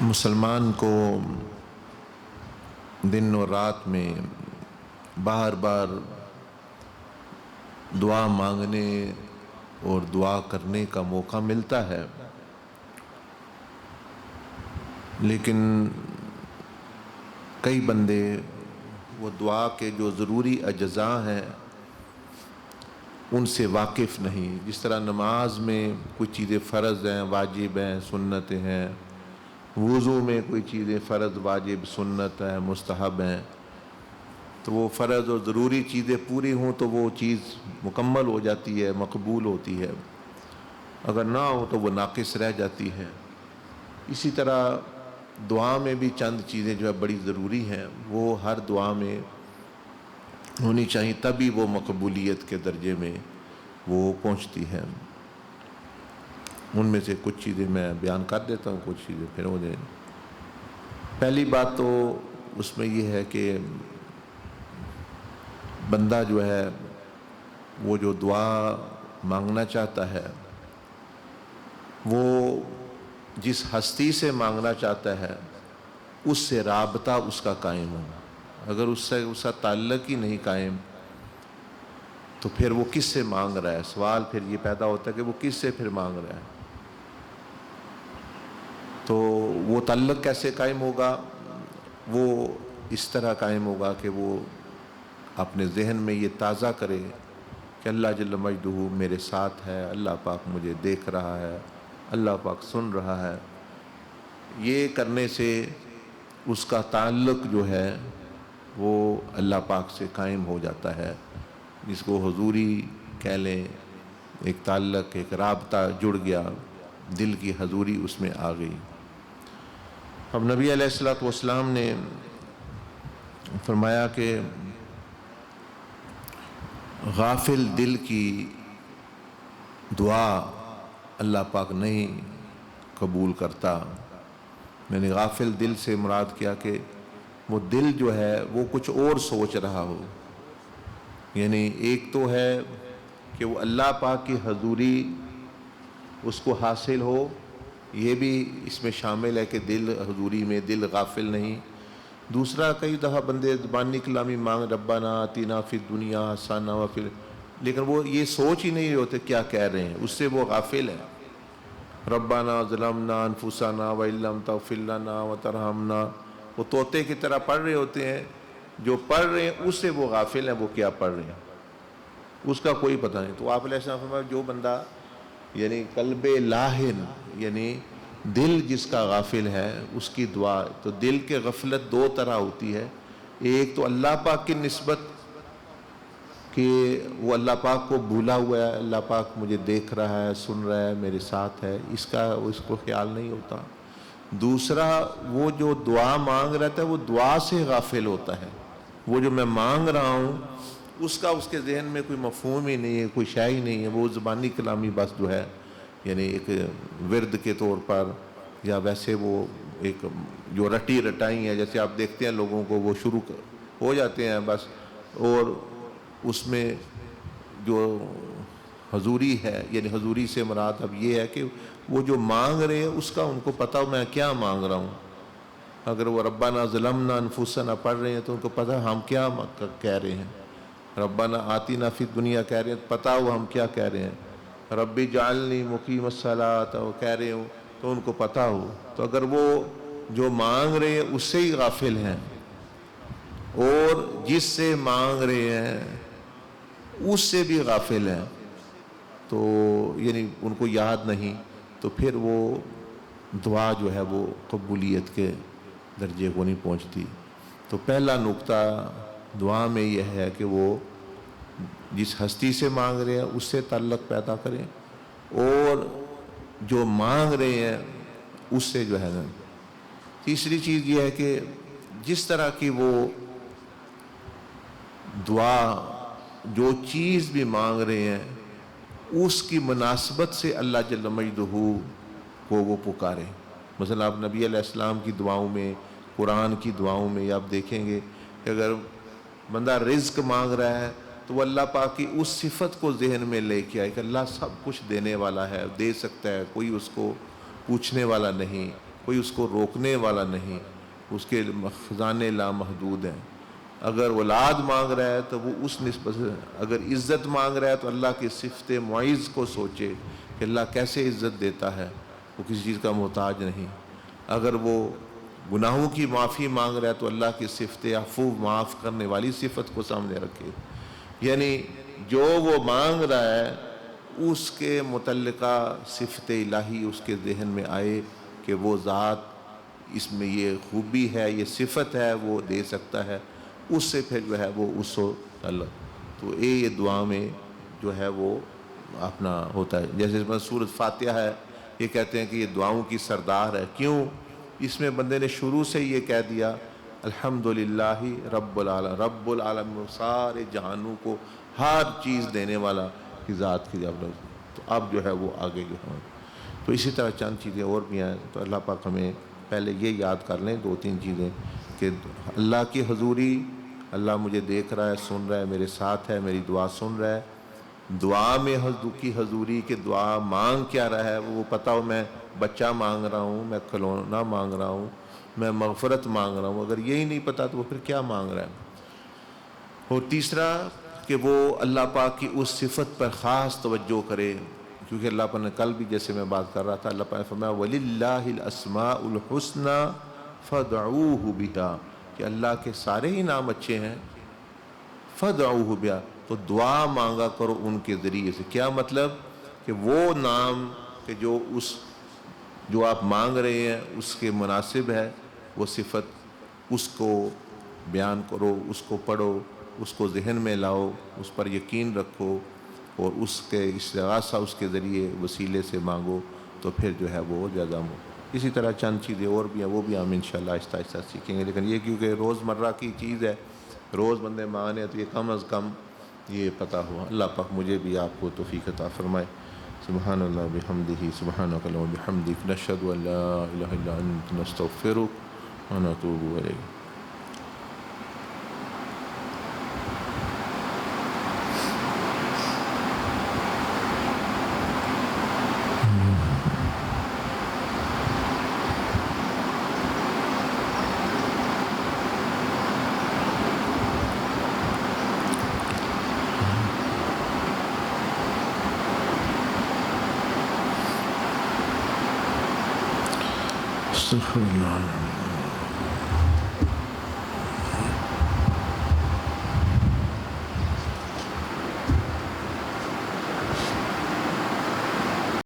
مسلمان کو دن اور رات میں بار بار دعا مانگنے اور دعا کرنے کا موقع ملتا ہے، لیکن کئی بندے وہ دعا کے جو ضروری اجزاء ہیں ان سے واقف نہیں۔ جس طرح نماز میں کچھ چیزیں فرض ہیں، واجب ہیں، سنتیں ہیں، وضو میں کوئی چیزیں فرض، واجب، سنت ہیں، مستحب ہیں، تو وہ فرض اور ضروری چیزیں پوری ہوں تو وہ چیز مکمل ہو جاتی ہے، مقبول ہوتی ہے، اگر نہ ہو تو وہ ناقص رہ جاتی ہے۔ اسی طرح دعا میں بھی چند چیزیں جو ہے بڑی ضروری ہیں، وہ ہر دعا میں ہونی چاہیے، تبھی وہ مقبولیت کے درجے میں وہ پہنچتی ہے۔ ان میں سے کچھ چیزیں میں بیان کر دیتا ہوں، کچھ چیزیں پھر ہو جائیں۔ پہلی بات تو اس میں یہ ہے کہ بندہ جو ہے وہ جو دعا مانگنا چاہتا ہے وہ جس ہستی سے مانگنا چاہتا ہے اس سے رابطہ اس کا قائم ہونا۔ اگر اس کا تعلق ہی نہیں قائم تو پھر وہ کس سے مانگ رہا ہے؟ سوال پھر یہ پیدا ہوتا ہے کہ وہ کس سے پھر مانگ رہا ہے، تو وہ تعلق کیسے قائم ہوگا؟ وہ اس طرح قائم ہوگا کہ وہ اپنے ذہن میں یہ تازہ کرے کہ اللہ جل مجدہ میرے ساتھ ہے، اللہ پاک مجھے دیکھ رہا ہے، اللہ پاک سن رہا ہے۔ یہ کرنے سے اس کا تعلق جو ہے وہ اللہ پاک سے قائم ہو جاتا ہے، جس کو حضوری کہہ لیں، ایک تعلق، ایک رابطہ جڑ گیا، دل کی حضوری اس میں آ گئی۔ اب نبی علیہ السلام نے فرمایا کہ غافل دل کی دعا اللہ پاک نہیں قبول کرتا۔ میں نے غافل دل سے مراد کیا کہ وہ دل جو ہے وہ کچھ اور سوچ رہا ہو، یعنی ایک تو ہے کہ وہ اللہ پاک کی حضوری اس کو حاصل ہو، یہ بھی اس میں شامل ہے کہ دل حضوری میں، دل غافل نہیں۔ دوسرا، کئی دفعہ بندے زبانی کلامی مانگ ربنا آتینا فی الدنیا حسنہ وفی، لیکن وہ یہ سوچ ہی نہیں ہوتے کیا کہہ رہے ہیں، اس سے وہ غافل ہے۔ ربنا ظلمنا انفسنا وان لم تغفر لنا وترحمنا، وہ طوطے کی طرح پڑھ رہے ہوتے ہیں، جو پڑھ رہے ہیں اس سے وہ غافل ہیں، وہ کیا پڑھ رہے ہیں اس کا کوئی پتہ نہیں۔ تو آپ علیہ السلام فرمایا جو بندہ یعنی قلب لاہن، یعنی دل جس کا غافل ہے، اس کی دعا، تو دل کے غفلت دو طرح ہوتی ہے، ایک تو اللہ پاک کی نسبت کہ وہ اللہ پاک کو بھولا ہوا ہے، اللہ پاک مجھے دیکھ رہا ہے، سن رہا ہے، میرے ساتھ ہے، اس کو خیال نہیں ہوتا۔ دوسرا، وہ جو دعا مانگ رہتا ہے وہ دعا سے غافل ہوتا ہے، وہ جو میں مانگ رہا ہوں اس کا اس کے ذہن میں کوئی مفہوم ہی نہیں ہے، کوئی شے ہی نہیں ہے، وہ زبانی کلامی بس جو ہے یعنی ایک ورد کے طور پر، یا ویسے وہ ایک جو رٹی رٹائی ہے، جیسے آپ دیکھتے ہیں لوگوں کو وہ شروع ہو جاتے ہیں بس، اور اس میں جو حضوری ہے، یعنی حضوری سے مراد اب یہ ہے کہ وہ جو مانگ رہے ہیں اس کا ان کو پتہ ہو میں کیا مانگ رہا ہوں۔ اگر وہ ربنا ظلمنا انفسنا پڑھ رہے ہیں تو ان کو پتہ ہم کیا کہہ رہے ہیں، ربنا آتینا فی الدنیا کہہ رہے ہیں، پتہ ہو ہم کیا کہہ رہے ہیں، ربی جعلنی مقیم الصلاۃ وہ کہہ رہے ہوں تو ان کو پتہ ہو۔ تو اگر وہ جو مانگ رہے ہیں اس سے ہی غافل ہیں اور جس سے مانگ رہے ہیں اس سے بھی غافل ہیں، تو یعنی ان کو یاد نہیں، تو پھر وہ دعا جو ہے وہ قبولیت کے درجے کو نہیں پہنچتی۔ تو پہلا نقطہ دعا میں یہ ہے کہ وہ جس ہستی سے مانگ رہے ہیں اس سے تعلق پیدا کریں، اور جو مانگ رہے ہیں اس سے جو ہے نا۔ تیسری چیز یہ ہے کہ جس طرح کی وہ دعا، جو چیز بھی مانگ رہے ہیں اس کی مناسبت سے اللہ جل مجدہ کو وہ پکارے۔ مثلا آپ نبی علیہ السلام کی دعاؤں میں، قرآن کی دعاؤں میں آپ دیکھیں گے کہ اگر بندہ رزق مانگ رہا ہے تو وہ اللہ پاک کی اس صفت کو ذہن میں لے کے آئے کہ اللہ سب کچھ دینے والا ہے، دے سکتا ہے، کوئی اس کو پوچھنے والا نہیں، کوئی اس کو روکنے والا نہیں، اس کے خزانے لامحدود ہیں۔ اگر اولاد مانگ رہا ہے تو وہ اس نسبت سے، اگر عزت مانگ رہا ہے تو اللہ کی صفت معز کو سوچے کہ اللہ کیسے عزت دیتا ہے، وہ کسی چیز کا محتاج نہیں۔ اگر وہ گناہوں کی معافی مانگ رہا ہے تو اللہ کی صفت عفو، معاف کرنے والی صفت کو سامنے رکھے۔ یعنی جو وہ مانگ رہا ہے اس کے متعلقہ صفت الہی اس کے ذہن میں آئے کہ وہ ذات، اس میں یہ خوبی ہے، یہ صفت ہے، وہ دے سکتا ہے، اس سے پھر جو ہے وہ اس کو اللہ تو یہ دعا میں جو ہے وہ اپنا ہوتا ہے۔ جیسے سورۃ فاتحہ ہے، یہ کہتے ہیں کہ یہ دعاؤں کی سردار ہے۔ کیوں؟ اس میں بندے نے شروع سے یہ کہہ دیا الحمدللہ رب العالمین، رب العالمین، سارے جہانوں کو ہر چیز دینے والا کی ذات کی جب، تو اب جو ہے وہ آگے جو ہے۔ تو اسی طرح چند چیزیں اور بھی ہیں، تو اللہ پاک ہمیں پہلے یہ یاد کر لیں 2-3 چیزیں کہ اللہ کی حضوری، اللہ مجھے دیکھ رہا ہے، سن رہا ہے، میرے ساتھ ہے، میری دعا سن رہا ہے۔ دعا میں کی حضوری کہ دعا مانگ کیا رہا ہے وہ پتہ ہو، میں بچہ مانگ رہا ہوں، میں کھلونا مانگ رہا ہوں، میں مغفرت مانگ رہا ہوں، اگر یہی نہیں پتہ تو وہ پھر کیا مانگ رہا ہے۔ اور تیسرا کہ وہ اللہ پاک کی اس صفت پر خاص توجہ کرے، کیونکہ اللہ پاک نے کل بھی جیسے میں بات کر رہا تھا، اللہ پاک نے فرمایا وَلِلَّهِ الْأَسْمَاءُ الْحُسْنَى فَادْعُوهُ بِهَا، کہ اللہ کے سارے ہی نام اچھے ہیں، فَادْعُوهُ بِهَا، تو دعا مانگا کرو ان کے ذریعے سے۔ کیا مطلب؟ کہ وہ نام کہ جو آپ مانگ رہے ہیں اس کے مناسب ہے، وہ صفت، اس کو بیان کرو، اس کو پڑھو، اس کو ذہن میں لاؤ، اس پر یقین رکھو، اور اس کے استغاثہ اس کے ذریعے وسیلے سے مانگو، تو پھر جو ہے وہ زیادہ ہو۔ اسی طرح چند چیزیں اور بھی ہیں، وہ بھی ہم انشاءاللہ آہستہ آہستہ سیکھیں گے، لیکن یہ کیونکہ روزمرہ کی چیز ہے، روز بندے مانگنے تو یہ کم از کم یہ پتہ ہوا۔ اللہ پاک مجھے بھی آپ کو توفیق عطا فرمائے۔ سبحان اللہ بحمدہ، سبحانک اللہم بحمدک، نشہد ان لا الہ الا انت، نستغفرک ونتوب الیک۔ استغفر اللہ۔